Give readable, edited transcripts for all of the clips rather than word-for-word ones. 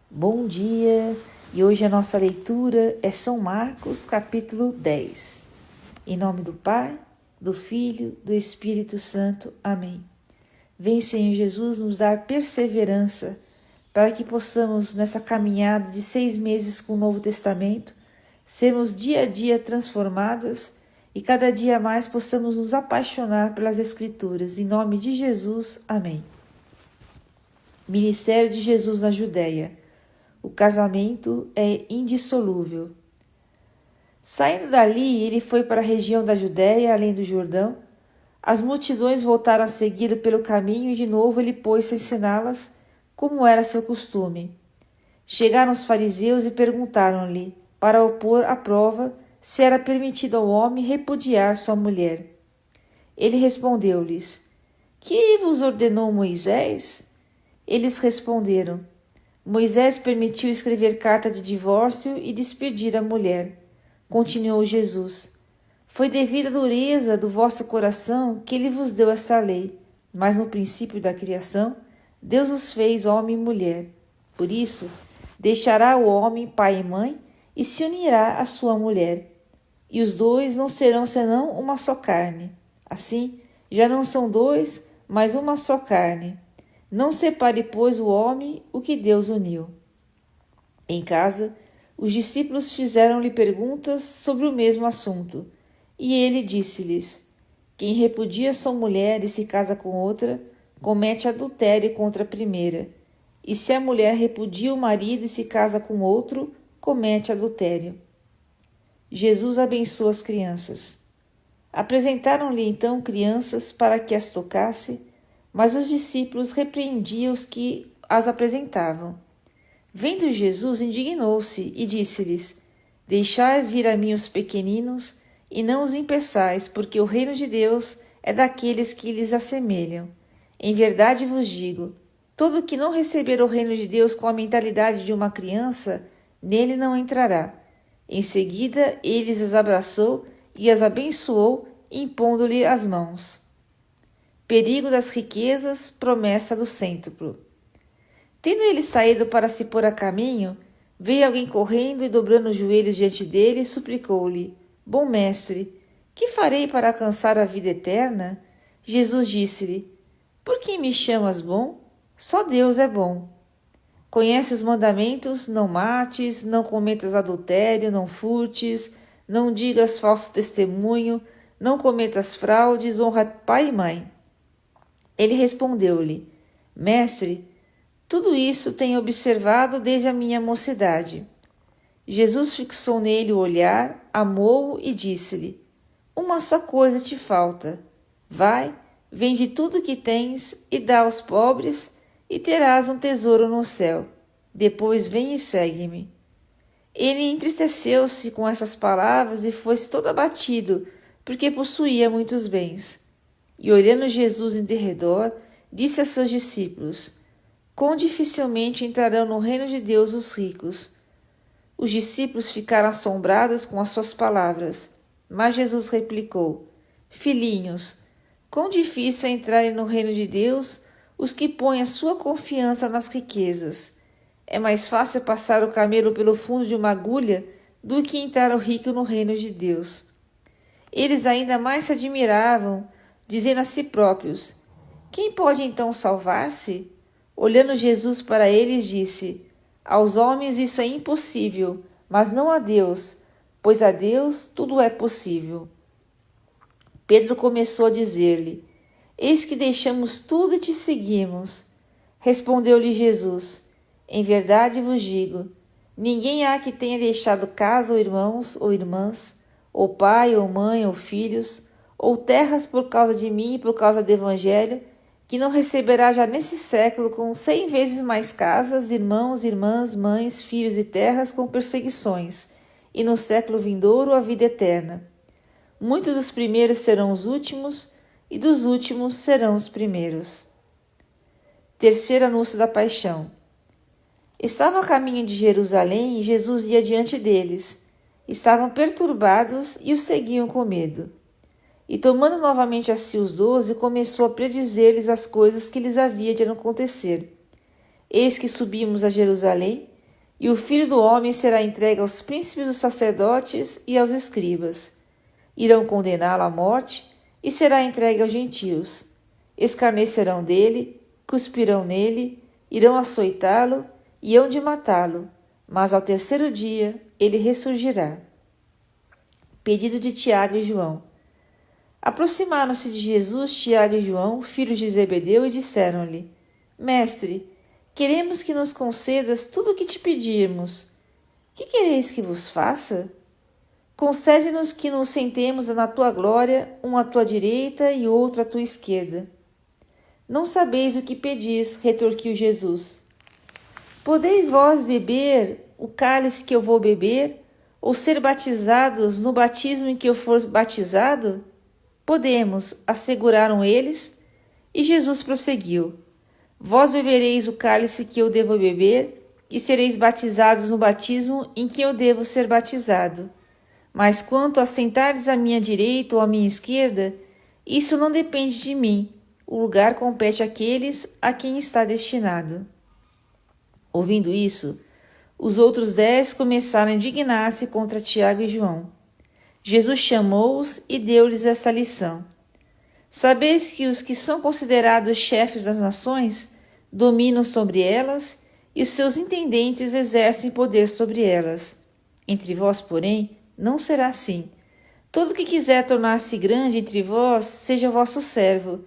Bom dia! E hoje a nossa leitura é São Marcos, capítulo 10. Em nome do Pai, do Filho, do Espírito Santo. Amém. Vem, Senhor Jesus, nos dar perseverança para que possamos, nessa caminhada de 6 meses com o Novo Testamento, sermos dia a dia transformadas e cada dia mais possamos nos apaixonar pelas Escrituras. Em nome de Jesus. Amém. Ministério de Jesus na Judéia. O casamento é indissolúvel. Saindo dali, ele foi para a região da Judéia, além do Jordão. As multidões voltaram a segui-lo pelo caminho e de novo ele pôs-se a ensiná-las, como era seu costume. Chegaram os fariseus e perguntaram-lhe, para o pôr à prova, se era permitido ao homem repudiar sua mulher. Ele respondeu-lhes, que vos ordenou Moisés? Eles responderam, Moisés permitiu escrever carta de divórcio e despedir a mulher. Continuou Jesus. Foi devido à dureza do vosso coração que ele vos deu essa lei, mas no princípio da criação, Deus os fez homem e mulher. Por isso, deixará o homem pai e mãe e se unirá à sua mulher. E os dois não serão senão uma só carne. Assim, já não são dois, mas uma só carne. Não separe, pois, o homem o que Deus uniu. Em casa, os discípulos fizeram-lhe perguntas sobre o mesmo assunto, e ele disse-lhes, quem repudia sua mulher e se casa com outra, comete adultério contra a primeira, e se a mulher repudia o marido e se casa com outro, comete adultério. Jesus abençoa as crianças. Apresentaram-lhe então crianças para que as tocasse, mas os discípulos repreendiam os que as apresentavam. Vendo Jesus, indignou-se e disse-lhes, deixai vir a mim os pequeninos e não os impeçais, porque o reino de Deus é daqueles que lhes assemelham. Em verdade vos digo, todo que não receber o reino de Deus com a mentalidade de uma criança, nele não entrará. Em seguida, ele as abraçou e as abençoou, impondo-lhe as mãos. Perigo das riquezas, promessa do cêntuplo. Tendo ele saído para se pôr a caminho, veio alguém correndo e dobrando os joelhos diante dele, suplicou-lhe, bom mestre, que farei para alcançar a vida eterna? Jesus disse-lhe, por que me chamas bom? Só Deus é bom. Conhece os mandamentos, não mates, não cometas adultério, não furtes, não digas falso testemunho, não cometas fraudes, honra pai e mãe. Ele respondeu-lhe, mestre, tudo isso tenho observado desde a minha mocidade. Jesus fixou nele o olhar, amou-o e disse-lhe, uma só coisa te falta. Vai, vende tudo o que tens e dá aos pobres e terás um tesouro no céu. Depois vem e segue-me. Ele entristeceu-se com essas palavras e foi-se todo abatido, porque possuía muitos bens. E olhando Jesus em derredor, disse a seus discípulos, quão dificilmente entrarão no reino de Deus os ricos. Os discípulos ficaram assombrados com as suas palavras, mas Jesus replicou, filhinhos, quão difícil é entrarem no reino de Deus os que põem a sua confiança nas riquezas. É mais fácil passar o camelo pelo fundo de uma agulha do que entrar o rico no reino de Deus. Eles ainda mais se admiravam, dizendo a si próprios, quem pode então salvar-se? Olhando Jesus para eles, disse, aos homens isso é impossível, mas não a Deus, pois a Deus tudo é possível. Pedro começou a dizer-lhe, eis que deixamos tudo e te seguimos. Respondeu-lhe Jesus, em verdade vos digo, ninguém há que tenha deixado casa ou irmãos ou irmãs, ou pai ou mãe ou filhos, ou terras por causa de mim e por causa do Evangelho, que não receberá já nesse século com 100 vezes mais casas, irmãos, irmãs, mães, filhos e terras com perseguições, e no século vindouro a vida eterna. Muitos dos primeiros serão os últimos, e dos últimos serão os primeiros. Terceiro anúncio da paixão. Estavam a caminho de Jerusalém e Jesus ia diante deles. Estavam perturbados e o seguiam com medo. E tomando novamente a si os 12, começou a predizer-lhes as coisas que lhes havia de acontecer. Eis que subimos a Jerusalém, e o Filho do Homem será entregue aos príncipes dos sacerdotes e aos escribas. Irão condená-lo à morte e será entregue aos gentios. Escarnecerão dele, cuspirão nele, irão açoitá-lo e hão de matá-lo, mas ao terceiro dia ele ressurgirá. Pedido de Tiago e João. Aproximaram-se de Jesus Tiago e João, filhos de Zebedeu, e disseram-lhe: Mestre, queremos que nos concedas tudo o que te pedirmos. Que quereis que vos faça? Concede-nos que nos sentemos na tua glória, um à tua direita e outro à tua esquerda. Não sabeis o que pedis, retorquiu Jesus. Podeis vós beber o cálice que eu vou beber, ou ser batizados no batismo em que eu for batizado? Podemos, asseguraram eles, e Jesus prosseguiu. Vós bebereis o cálice que eu devo beber, e sereis batizados no batismo em que eu devo ser batizado. Mas quanto a sentardes à minha direita ou à minha esquerda, isso não depende de mim. O lugar compete àqueles a quem está destinado. Ouvindo isso, os outros 10 começaram a indignar-se contra Tiago e João. Jesus chamou-os e deu-lhes esta lição. Sabeis que os que são considerados chefes das nações dominam sobre elas e os seus intendentes exercem poder sobre elas. Entre vós, porém, não será assim. Todo que quiser tornar-se grande entre vós, seja vosso servo,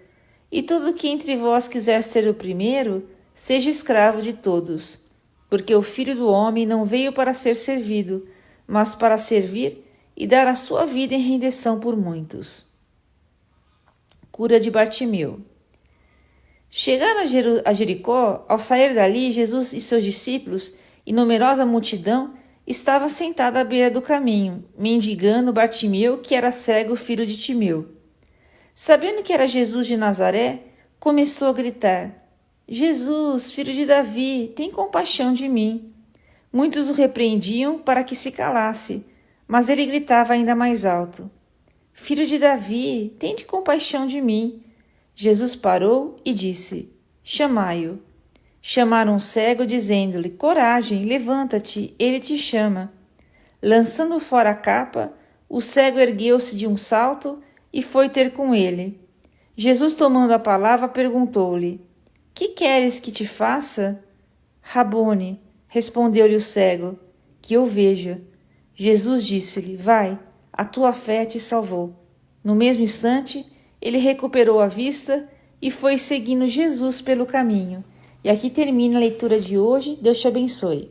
e todo que entre vós quiser ser o primeiro, seja escravo de todos. Porque o Filho do Homem não veio para ser servido, mas para servir e dar a sua vida em rendição por muitos. Cura de Bartimeu. Chegaram a Jericó, ao sair dali, Jesus e seus discípulos e numerosa multidão estava sentada à beira do caminho, mendigando Bartimeu, que era cego, filho de Timeu. Sabendo que era Jesus de Nazaré, começou a gritar: Jesus, filho de Davi, tem compaixão de mim. Muitos o repreendiam para que se calasse, mas ele gritava ainda mais alto: Filho de Davi, tende compaixão de mim. Jesus parou e disse: Chamai-o. Chamaram o cego, dizendo-lhe: Coragem, levanta-te, ele te chama. Lançando fora a capa, o cego ergueu-se de um salto e foi ter com ele. Jesus, tomando a palavra, perguntou-lhe: Que queres que te faça? Rabone, respondeu-lhe o cego, que eu veja. Jesus disse-lhe: Vai, a tua fé te salvou. No mesmo instante, ele recuperou a vista e foi seguindo Jesus pelo caminho. E aqui termina a leitura de hoje. Deus te abençoe.